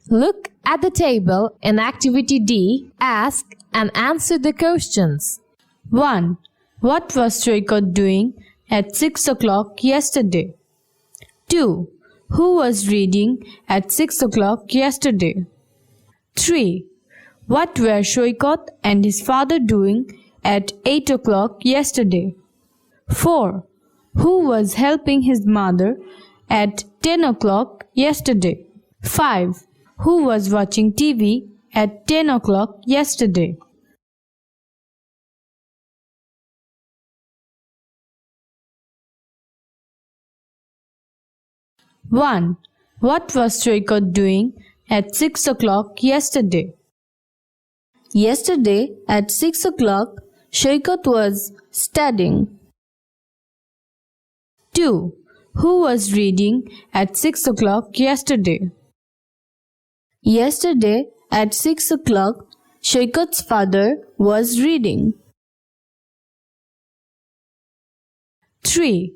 Look at the table in Activity D. Ask and answer the questions. 1. What was Shaikh doing at 6 o'clock yesterday? 2. Who was reading at 6 o'clock yesterday? 3. What were Shaikh and his father doing at 8 o'clock yesterday? 4. Who was helping his mother at 10 o'clock yesterday? 5. Who was watching TV at 10 o'clock yesterday? One. What was Shaikh doing at 6 o'clock yesterday? Yesterday at 6 o'clock, Shaikh was studying. 2. Who was reading at 6 o'clock yesterday? Yesterday at 6 o'clock, Shaikh's father was reading. 3.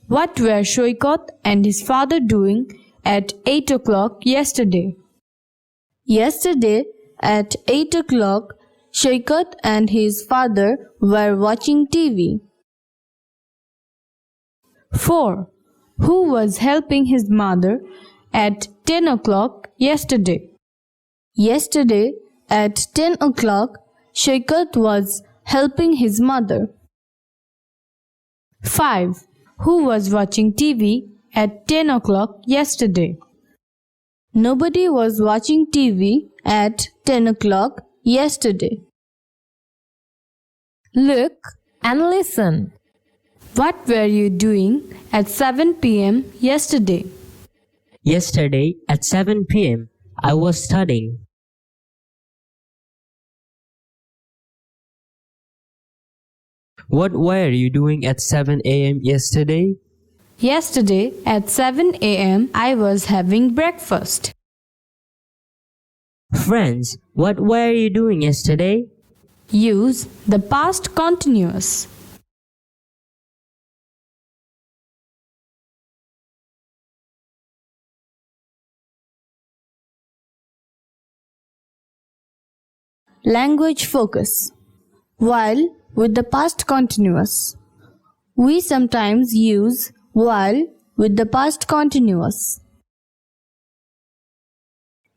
What were Shaikh and his father doing at 8 o'clock yesterday? Yesterday at 8 o'clock, Shaikh and his father were watching TV. 4. Who was helping his mother at 10 o'clock yesterday? Yesterday at 10 o'clock, Shaikh was helping his mother. 5. Who was watching TV at 10 o'clock yesterday? Nobody was watching TV at 10 o'clock yesterday. Look and listen. What were you doing at 7 p.m. yesterday? Yesterday at 7 p.m. I was studying. What were you doing at 7 a.m. yesterday? Yesterday at 7 a.m. I was having breakfast. Friends, what were you doing yesterday? Use the past continuous. Language focus. While with the past continuous. We sometimes use while with the past continuous.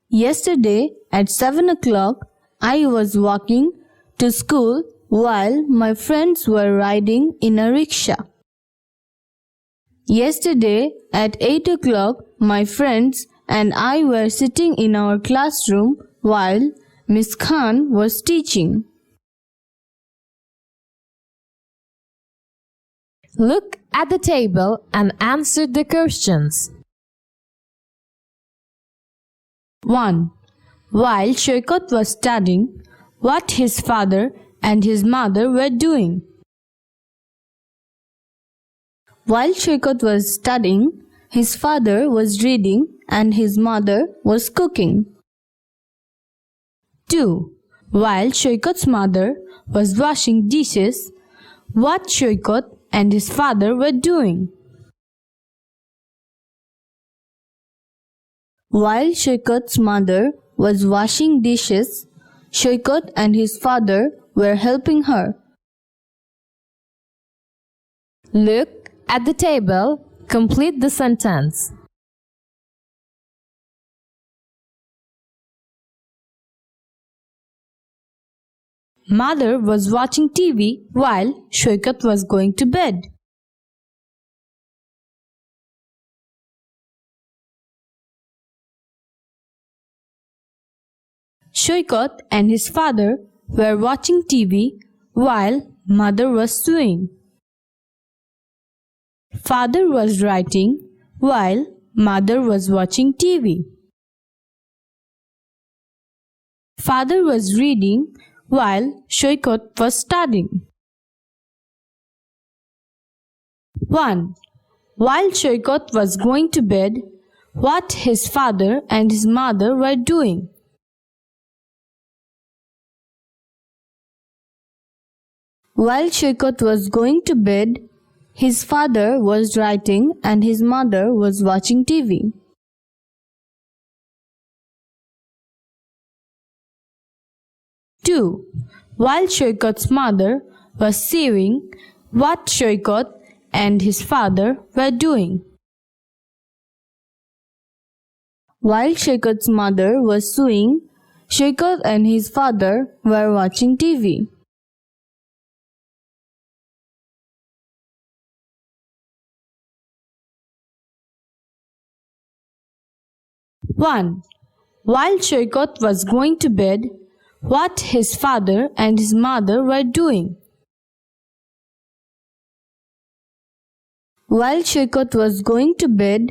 Yesterday at 7 o'clock, I was walking to school while my friends were riding in a rickshaw. Yesterday at 8 o'clock, my friends and I were sitting in our classroom while Miss Khan was teaching. Look at the table and answer the questions. 1. While Shaikh was studying, what his father and his mother were doing? While Shaikh was studying, his father was reading and his mother was cooking. 2. While Shaikh's mother was washing dishes, what Shaikh and his father were doing? While Shaikh's mother was washing dishes, Shaikh and his father were helping her. Look at the table. Complete the sentence. Mother was watching TV while Shaikh was going to bed. Shaikh and his father were watching TV while mother was sewing. Father was writing while mother was watching TV. Father was reading while Shaikh was studying. 1. While Shaikh was going to bed, what his father and his mother were doing? While Shaikh was going to bed, his father was writing and his mother was watching TV. 2. While Shaikhat's mother was seeing what Shaikhat and his father were doing. While Shaikhat's mother was sewing, Shaikhat and his father were watching TV. One. While Shaikhat was going to bed, what his father and his mother were doing. While Shaikhat was going to bed,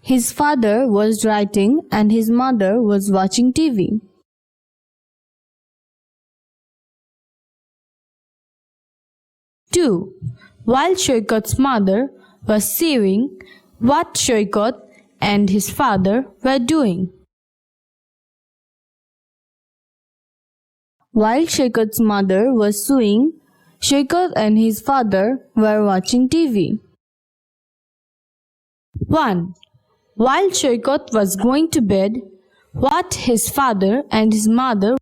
his father was writing and his mother was watching TV. Two. While Shaikhat's mother was seeing what Shaikhat and his father were doing. While Shaikhat's mother was sewing, Shaikhat and his father were watching TV. 1. While Shaikhat was going to bed, what his father and his mother